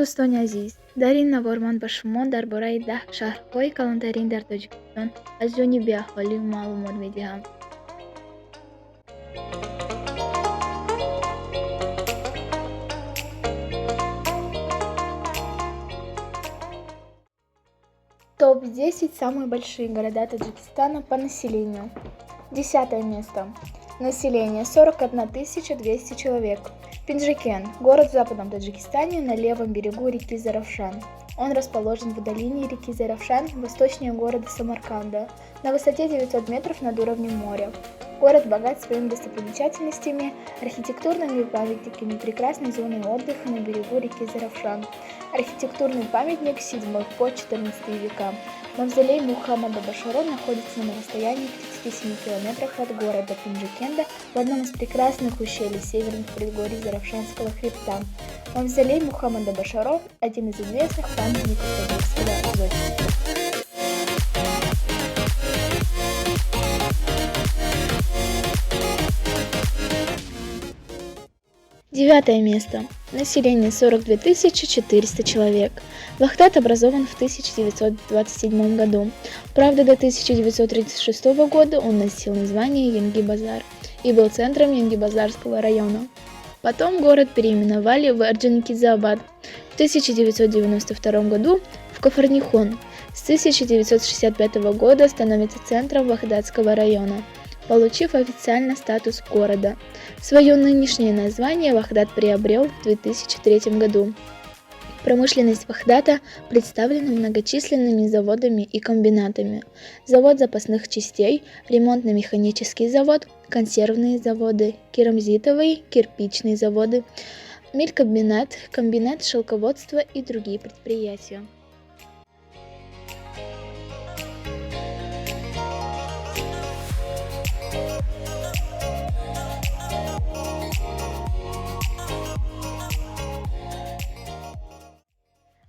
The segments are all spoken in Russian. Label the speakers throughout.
Speaker 1: do'stoni aziz, در این نوارمان به شما درباره 10 شهرهای کلانترین در تاجیکستان از جانب اهالی معلومات می‌دهم. Топ-10 самые большие города Таджикистана по населению. 10 место. Население 41 200 человек. Пинджакен – город в западном Таджикистане на левом берегу реки Заравшан. Он расположен в долине реки Заравшан, восточнее города Самарканда, на высоте 900 метров над уровнем моря. Город богат своими достопримечательностями, архитектурными памятниками, прекрасной зоной отдыха на берегу реки Заравшан. Архитектурный памятник 7 по 14 века. Мавзолей Мухаммада Башаро находится на расстоянии 37 километров от города Пинджакенда в одном из прекрасных ущелий северных предгорий Заравшанского хребта. Мавзолей Мухаммада Башаро – один из известных памятников таджикского зодчества. Девятое место. Население 42 400 человек. Вахдат образован в 1927 году. Правда, до 1936 года он носил название Янги-Базар и был центром Янги-Базарского района. Потом город переименовали в Орджоникидзе-Абад. В 1992 году в Кафарнихон. С 1965 года становится центром Вахдатского района, получив официально статус города. Свое нынешнее название Вахдат приобрел в 2003 году. Промышленность Вахдата представлена многочисленными заводами и комбинатами. Завод запасных частей, ремонтно-механический завод, консервные заводы, керамзитовые, кирпичные заводы, мелькомбинат, комбинат шелководства и другие предприятия.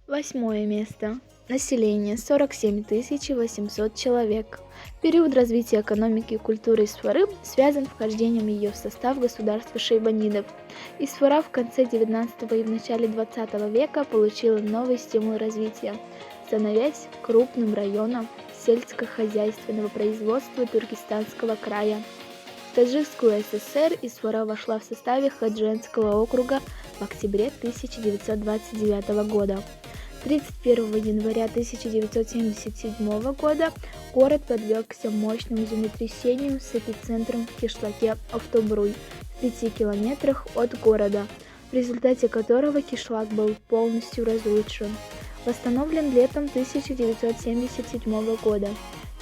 Speaker 1: Восьмое место. Население 47 800 человек. Период развития экономики и культуры Исфары связан с вхождением ее в состав государства шейбанидов. Исфара в конце 19 и в начале 20 века получила новый стимул развития, становясь крупным районом сельскохозяйственного производства Туркестанского края. В Таджикскую ССР Исфара вошла в составе Хадженского округа в октябре 1929 года. 31 января 1977 года город подвергся мощному землетрясению с эпицентром в кишлаке Автобруй в 5 километрах от города, в результате которого кишлак был полностью разрушен. Восстановлен летом 1977 года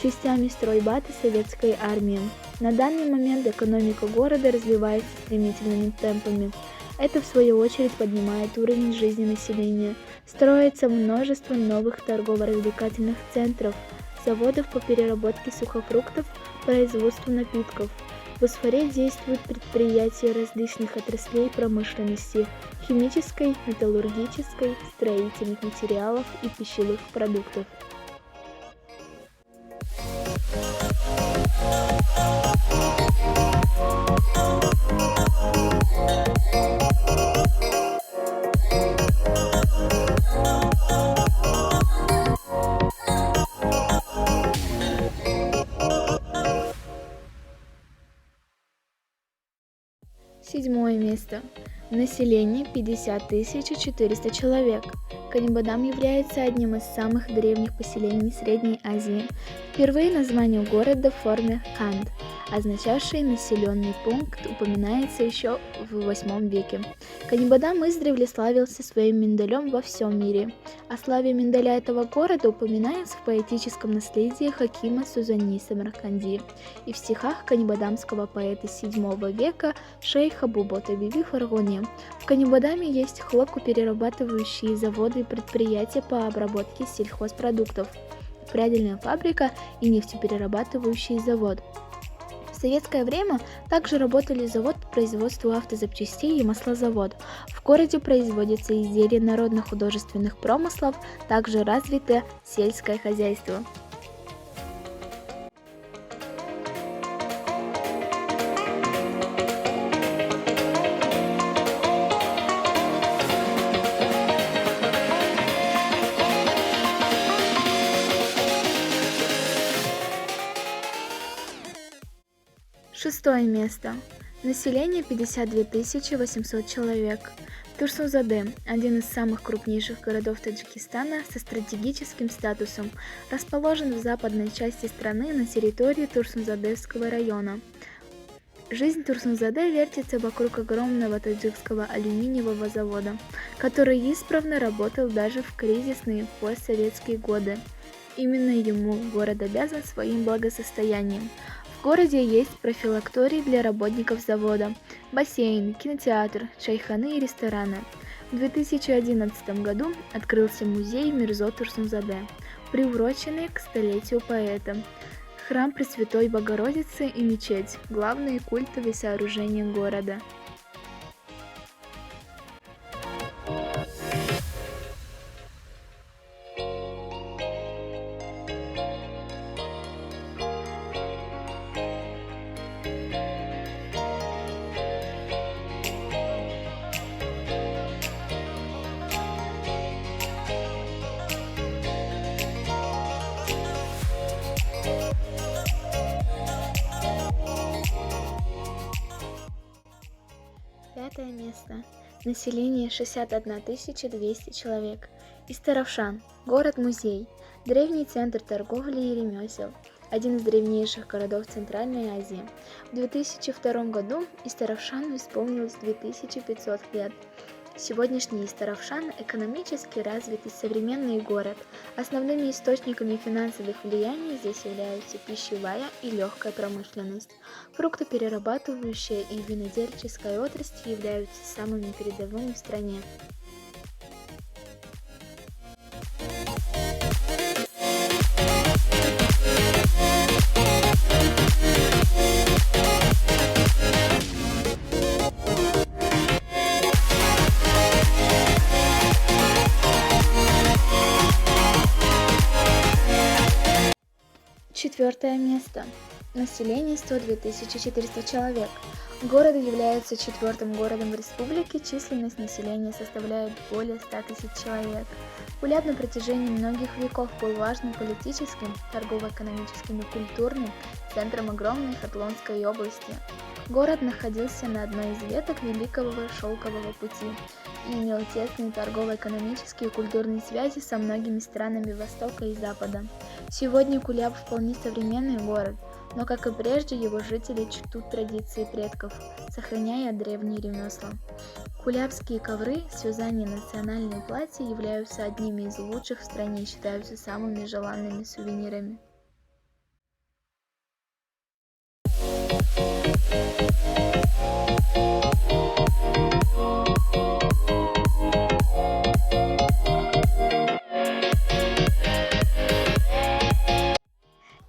Speaker 1: частями стройбата советской армии. На данный момент экономика города развивается стремительными темпами. Это в свою очередь поднимает уровень жизни населения. Строится множество новых торгово-развлекательных центров, заводов по переработке сухофруктов, производству напитков. В Исфаре действуют предприятия различных отраслей промышленности – химической, металлургической, строительных материалов и пищевых продуктов. Седьмое место. Население 50 400 человек. Канибадам является одним из самых древних поселений Средней Азии. Впервые название города в форме «канд», означавший населенный пункт, упоминается еще в 8 веке. Канибадам издревле славился своим миндалем во всем мире. О славе миндаля этого города упоминается в поэтическом наследии Хакима Сузани Самарканди и в стихах канибадамского поэта VII века шейха Бубота Биби Фаргони. В Канибадаме есть хлопкоперерабатывающие заводы и предприятия по обработке сельхозпродуктов, прядильная фабрика и нефтеперерабатывающий завод. В советское время также работали завод по производству автозапчастей и маслозавод. В городе производятся изделия народно-художественных промыслов, также развито сельское хозяйство. Шестое место. Население 52 800 человек. Турсунзаде – один из самых крупнейших городов Таджикистана со стратегическим статусом, расположен в западной части страны на территории Турсунзадевского района. Жизнь Турсунзаде вертится вокруг огромного таджикского алюминиевого завода, который исправно работал даже в кризисные постсоветские годы. Именно ему город обязан своим благосостоянием. В городе есть профилакторий для работников завода, бассейн, кинотеатр, чайханы и рестораны. В 2011 году открылся музей Мирзо Турсунзаде, приуроченный к столетию поэта. Храм Пресвятой Богородицы и мечеть – главные культовые сооружения города. Пятое место. Население 61 200 человек. Истаравшан – город-музей, древний центр торговли и ремесел, один из древнейших городов Центральной Азии. В 2002 году Истаравшану исполнилось 2500 лет. Сегодняшний Истаравшан – экономически развитый современный город. Основными источниками финансовых влияний здесь являются пищевая и легкая промышленность. Фруктоперерабатывающая и винодельческая отрасли являются самыми передовыми в стране. Четвертое место. Население 102 400 человек. Город является четвертым городом в республике, численность населения составляет более 100 000 человек. Пуляб на протяжении многих веков был важным политическим, торгово-экономическим и культурным центром огромной Хатлонской области. Город находился на одной из веток Великого Шелкового пути и имел тесные торгово-экономические и культурные связи со многими странами Востока и Запада. Сегодня Куляб вполне современный город, но, как и прежде, его жители чтут традиции предков, сохраняя древние ремесла. Кулябские ковры с вязанием национальные платья являются одними из лучших в стране и считаются самыми желанными сувенирами.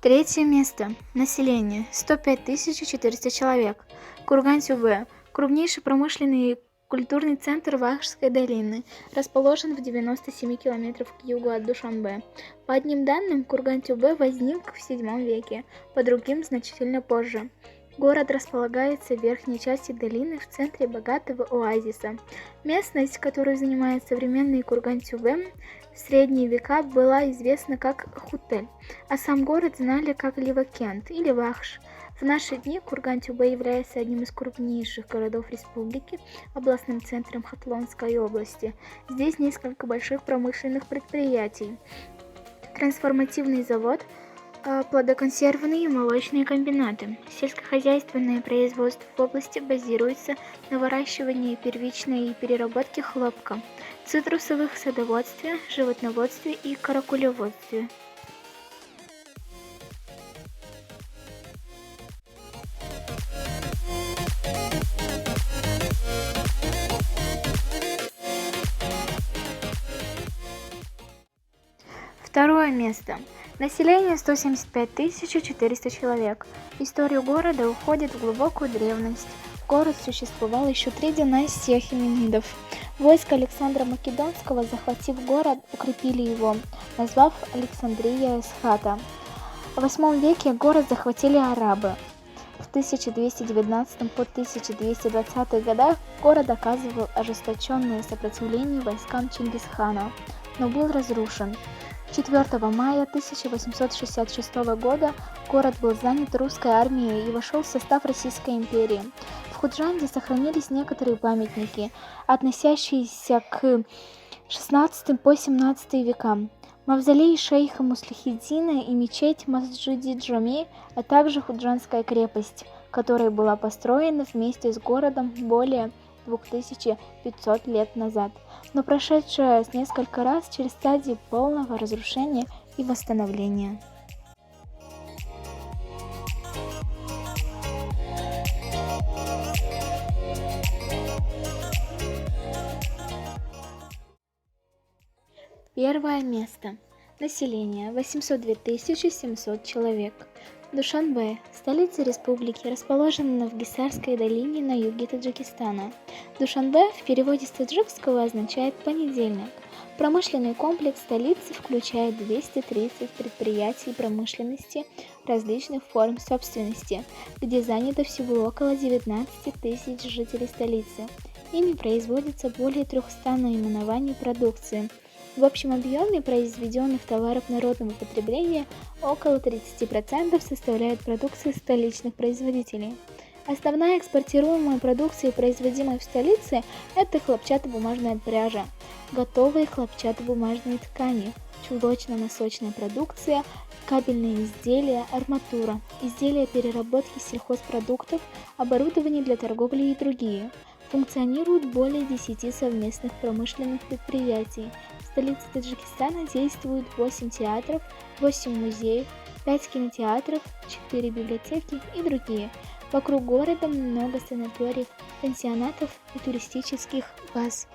Speaker 1: Третье место. Население 105 400 человек. Курган-Сюбе – крупнейший промышленный и культурный центр Вахшской долины, расположен в 97 километрах к югу от Душанбе. По одним данным, Курган-Сюбе возник в VII веке, по другим значительно позже. Город располагается в верхней части долины в центре богатого оазиса. Местность, которую занимает современный Курган-Сюбе, в средние века была известна как Хутель, а сам город знали как Ливакент или Вахш. В наши дни Курган-Сюбе является одним из крупнейших городов республики, областным центром Хатлонской области. Здесь несколько больших промышленных предприятий, трансформативный завод, плодоконсервные и молочные комбинаты. Сельскохозяйственное производство в области базируется на выращивании первичной и переработке хлопка, цитрусовых садоводстве, животноводстве и каракулеводстве. Второе место. Население 175 400 человек. История города уходит в глубокую древность. Город существовал еще 3 династии ахеменидов. Войско Александра Македонского, захватив город, укрепили его, назвав Александрия Эсхата. В VIII веке город захватили арабы. В 1219 по 1220 годах город оказывал ожесточенное сопротивление войскам Чингисхана, но был разрушен. 4 мая 1866 года город был занят русской армией и вошел в состав Российской империи. В Худжанде сохранились некоторые памятники, относящиеся к XVI по XVII векам. Мавзолей шейха Муслихиддина и мечеть Масджиди-Джами, а также Худжанская крепость, которая была построена вместе с городом более 2500 лет назад, но прошедшая несколько раз через стадии полного разрушения и восстановления. Первое место. Население 802 700 человек. Душанбе, столица республики, расположена в Гисарской долине на юге Таджикистана. Душанбе в переводе с таджикского означает «понедельник». Промышленный комплекс столицы включает 230 предприятий промышленности различных форм собственности, где занято всего около 19 тысяч жителей столицы. Ими производится более 300 наименований продукции. В общем объеме произведенных товаров народного потребления около 30% составляет продукция столичных производителей. Основная экспортируемая продукция, производимая в столице, это хлопчатобумажная пряжа, готовые хлопчатобумажные ткани, чулочно-носочная продукция, кабельные изделия, арматура, изделия переработки сельхозпродуктов, оборудование для торговли и другие. Функционируют более 10 совместных промышленных предприятий. В столице Таджикистана действует 8 театров, 8 музеев, 5 кинотеатров, 4 библиотеки и другие. Вокруг города много санаториев, пансионатов и туристических баз.